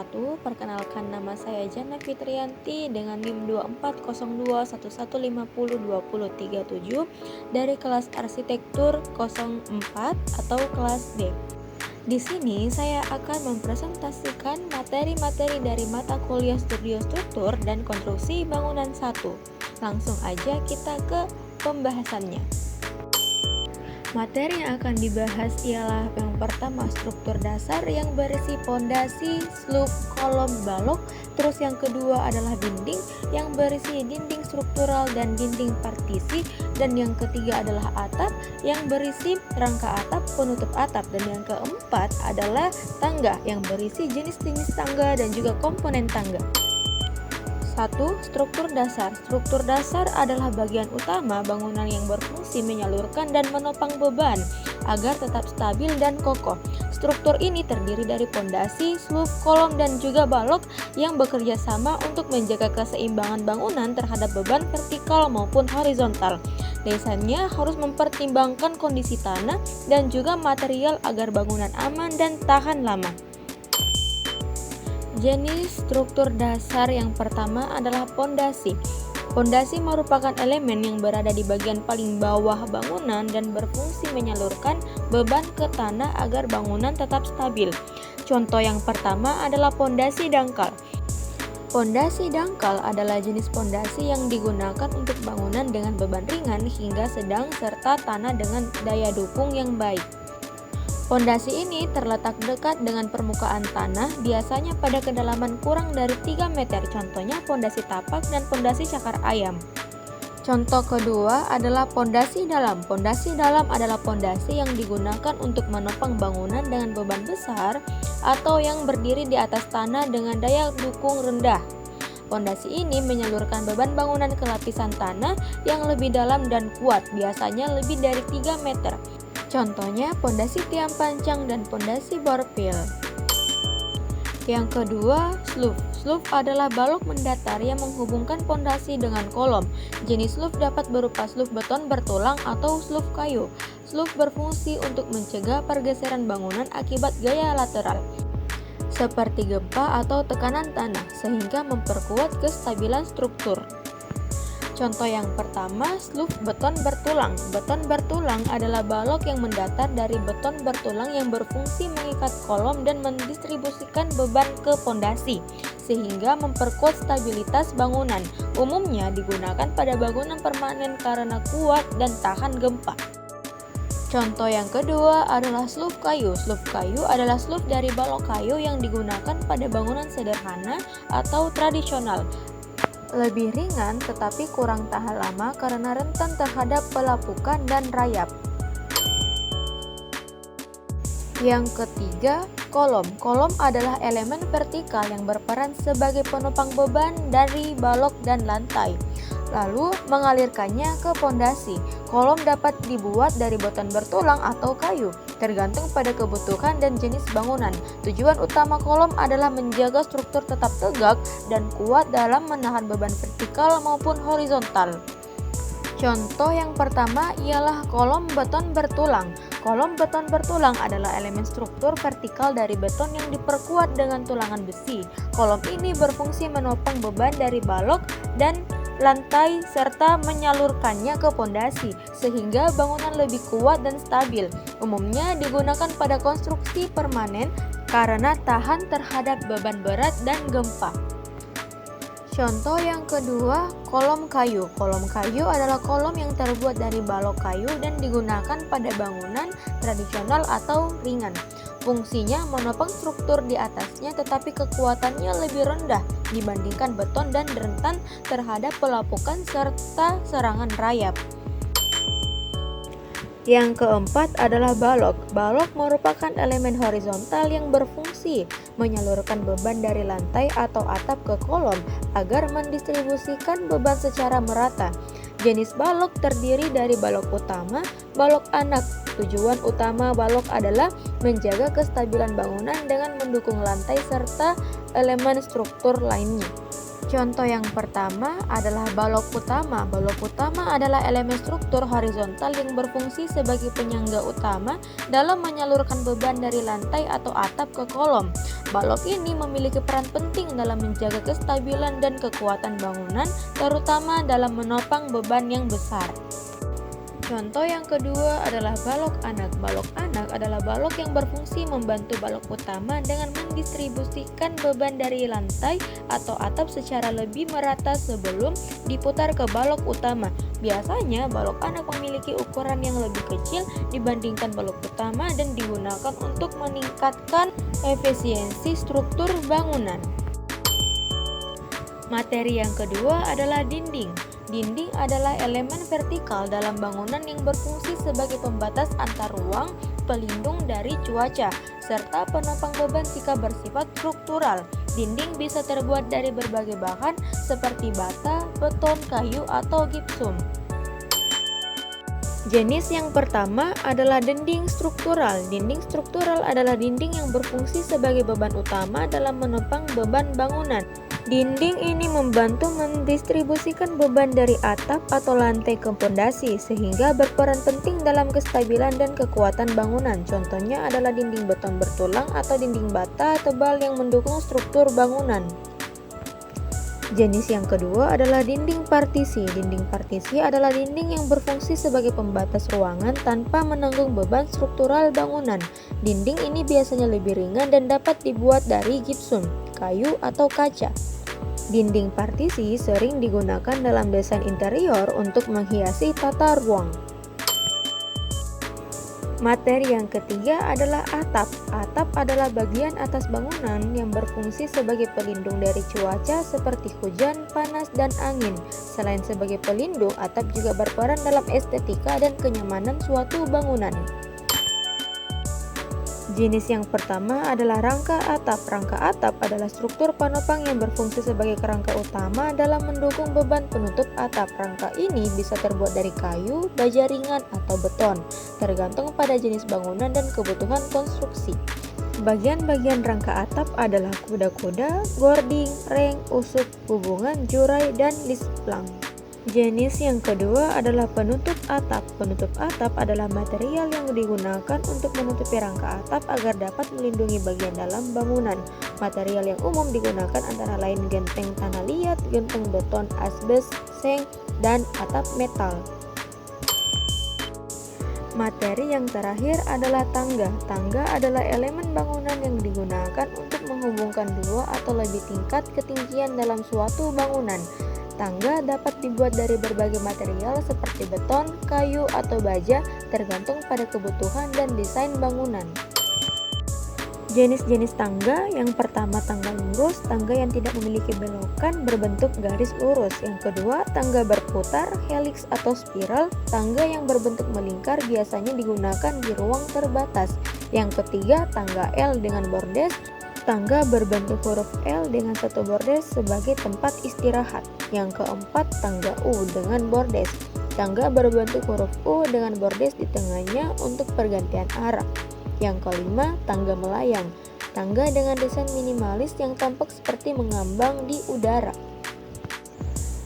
wabarakatuh. Perkenalkan, nama saya Jana Fitriyanti dengan NIM 240211502037 dari kelas Arsitektur 04 atau kelas D. Di sini saya akan mempresentasikan materi-materi dari mata kuliah Studio Struktur dan Konstruksi Bangunan 1. Langsung aja kita ke pembahasannya. Materi yang akan dibahas ialah yang pertama struktur dasar yang berisi pondasi, slub, kolom, balok. Terus yang kedua adalah dinding yang berisi dinding struktural dan dinding partisi. Dan yang ketiga adalah atap yang berisi rangka atap, penutup atap. Dan yang keempat adalah tangga yang berisi jenis-jenis tangga dan juga komponen tangga. 1. Struktur dasar. Struktur dasar adalah bagian utama bangunan yang berfungsi menyalurkan dan menopang beban agar tetap stabil dan kokoh. Struktur ini terdiri dari pondasi, slub, kolom, dan juga balok yang bekerja sama untuk menjaga keseimbangan bangunan terhadap beban vertikal maupun horizontal. Desainnya harus mempertimbangkan kondisi tanah dan juga material agar bangunan aman dan tahan lama. Jenis struktur dasar yang pertama adalah pondasi. Pondasi merupakan elemen yang berada di bagian paling bawah bangunan dan berfungsi menyalurkan beban ke tanah agar bangunan tetap stabil. Contoh yang pertama adalah pondasi dangkal. Pondasi dangkal adalah jenis pondasi yang digunakan untuk bangunan dengan beban ringan hingga sedang serta tanah dengan daya dukung yang baik. Pondasi ini terletak dekat dengan permukaan tanah, biasanya pada kedalaman kurang dari 3 meter, contohnya pondasi tapak dan pondasi cakar ayam. Contoh kedua adalah pondasi dalam. Pondasi dalam adalah pondasi yang digunakan untuk menopang bangunan dengan beban besar atau yang berdiri di atas tanah dengan daya dukung rendah. Pondasi ini menyalurkan beban bangunan ke lapisan tanah yang lebih dalam dan kuat, biasanya lebih dari 3 meter. Contohnya pondasi tiang pancang dan pondasi borpil. Yang kedua, slub. Slub adalah balok mendatar yang menghubungkan pondasi dengan kolom. Jenis slub dapat berupa slub beton bertulang atau slub kayu. Slub berfungsi untuk mencegah pergeseran bangunan akibat gaya lateral, seperti gempa atau tekanan tanah, sehingga memperkuat kestabilan struktur. Contoh yang pertama, slub beton bertulang. Beton bertulang adalah balok yang mendatar dari beton bertulang yang berfungsi mengikat kolom dan mendistribusikan beban ke pondasi, sehingga memperkuat stabilitas bangunan. Umumnya digunakan pada bangunan permanen karena kuat dan tahan gempa. Contoh yang kedua adalah slub kayu. Slub kayu adalah slub dari balok kayu yang digunakan pada bangunan sederhana atau tradisional. Lebih ringan tetapi kurang tahan lama karena rentan terhadap pelapukan dan rayap. Yang ketiga, kolom. Kolom adalah elemen vertikal yang berperan sebagai penopang beban dari balok dan lantai, lalu mengalirkannya ke pondasi. Kolom dapat dibuat dari beton bertulang atau kayu, tergantung pada kebutuhan dan jenis bangunan. Tujuan utama kolom adalah menjaga struktur tetap tegak dan kuat dalam menahan beban vertikal maupun horizontal. Contoh yang pertama ialah kolom beton bertulang. Kolom beton bertulang adalah elemen struktur vertikal dari beton yang diperkuat dengan tulangan besi. Kolom ini berfungsi menopang beban dari balok dan lantai serta menyalurkannya ke pondasi sehingga bangunan lebih kuat dan stabil. Umumnya digunakan pada konstruksi permanen karena tahan terhadap beban berat dan gempa. Contoh yang kedua, kolom kayu. Kolom kayu adalah kolom yang terbuat dari balok kayu dan digunakan pada bangunan tradisional atau ringan. Fungsinya menopang struktur di atasnya tetapi kekuatannya lebih rendah dibandingkan beton dan rentan terhadap pelapukan serta serangan rayap. Yang keempat adalah balok. Balok merupakan elemen horizontal yang berfungsi menyalurkan beban dari lantai atau atap ke kolom agar mendistribusikan beban secara merata. Jenis balok terdiri dari balok utama, balok anak. Tujuan utama balok adalah menjaga kestabilan bangunan dengan mendukung lantai serta elemen struktur lainnya. Contoh yang pertama adalah balok utama. Balok utama adalah elemen struktur horizontal yang berfungsi sebagai penyangga utama dalam menyalurkan beban dari lantai atau atap ke kolom. Balok ini memiliki peran penting dalam menjaga kestabilan dan kekuatan bangunan, terutama dalam menopang beban yang besar. Contoh yang kedua adalah balok anak. Balok anak adalah balok yang berfungsi membantu balok utama dengan mendistribusikan beban dari lantai atau atap secara lebih merata sebelum diputar ke balok utama. Biasanya balok anak memiliki ukuran yang lebih kecil dibandingkan balok utama dan digunakan untuk meningkatkan efisiensi struktur bangunan. Materi yang kedua adalah dinding. Dinding adalah elemen vertikal dalam bangunan yang berfungsi sebagai pembatas antar ruang, pelindung dari cuaca, serta penopang beban jika bersifat struktural. Dinding bisa terbuat dari berbagai bahan seperti bata, beton, kayu, atau gipsum. Jenis yang pertama adalah dinding struktural. Dinding struktural adalah dinding yang berfungsi sebagai beban utama dalam menopang beban bangunan. Dinding ini membantu mendistribusikan beban dari atap atau lantai ke pondasi sehingga berperan penting dalam kestabilan dan kekuatan bangunan. Contohnya adalah dinding beton bertulang atau dinding bata tebal yang mendukung struktur bangunan. Jenis yang kedua adalah dinding partisi. Dinding partisi adalah dinding yang berfungsi sebagai pembatas ruangan tanpa menanggung beban struktural bangunan. Dinding ini biasanya lebih ringan dan dapat dibuat dari gipsum, kayu, atau kaca. Dinding partisi sering digunakan dalam desain interior untuk menghiasi tata ruang. Materi yang ketiga adalah atap. Atap adalah bagian atas bangunan yang berfungsi sebagai pelindung dari cuaca seperti hujan, panas, dan angin. Selain sebagai pelindung, atap juga berperan dalam estetika dan kenyamanan suatu bangunan. Jenis yang pertama adalah rangka atap. Rangka atap adalah struktur penopang yang berfungsi sebagai kerangka utama dalam mendukung beban penutup atap. Rangka ini bisa terbuat dari kayu, baja ringan, atau beton, tergantung pada jenis bangunan dan kebutuhan konstruksi. Bagian-bagian rangka atap adalah kuda-kuda, gording, reng, usuk, hubungan, jurai, dan lisplang. Jenis yang kedua adalah penutup atap. Penutup atap adalah material yang digunakan untuk menutupi rangka atap agar dapat melindungi bagian dalam bangunan. Material yang umum digunakan antara lain genteng tanah liat, genteng beton, asbes, seng, dan atap metal. Materi yang terakhir adalah tangga. Tangga adalah elemen bangunan yang digunakan untuk menghubungkan dua atau lebih tingkat ketinggian dalam suatu bangunan. Tangga dapat dibuat dari berbagai material seperti beton, kayu, atau baja, tergantung pada kebutuhan dan desain bangunan. Jenis-jenis tangga, yang pertama tangga lurus, tangga yang tidak memiliki belokan berbentuk garis lurus. Yang kedua, tangga berputar, helix atau spiral, tangga yang berbentuk melingkar biasanya digunakan di ruang terbatas. Yang ketiga, tangga L dengan bordes, tangga berbentuk huruf L dengan satu bordes sebagai tempat istirahat. Yang keempat, tangga U dengan bordes. Tangga berbentuk huruf U dengan bordes di tengahnya untuk pergantian arah. Yang kelima, tangga melayang. Tangga dengan desain minimalis yang tampak seperti mengambang di udara.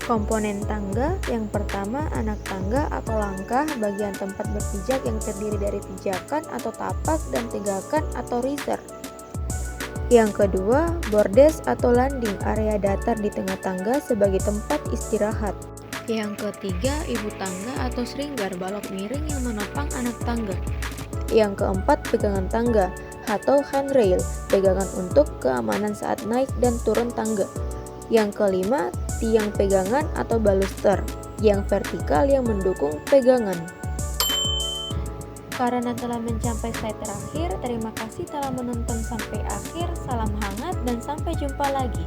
Komponen tangga, yang pertama anak tangga atau langkah, bagian tempat berpijak yang terdiri dari pijakan atau tapak dan tegakan atau riser. Yang kedua, bordes atau landing, area datar di tengah tangga sebagai tempat istirahat. Yang ketiga, ibu tangga atau seringgar, balok miring yang menopang anak tangga. Yang keempat, pegangan tangga atau handrail, pegangan untuk keamanan saat naik dan turun tangga. Yang kelima, tiang pegangan atau baluster, yang vertikal yang mendukung pegangan. Karena telah mencapai slide terakhir, terima kasih telah menonton sampai akhir. Salam hangat dan sampai jumpa lagi.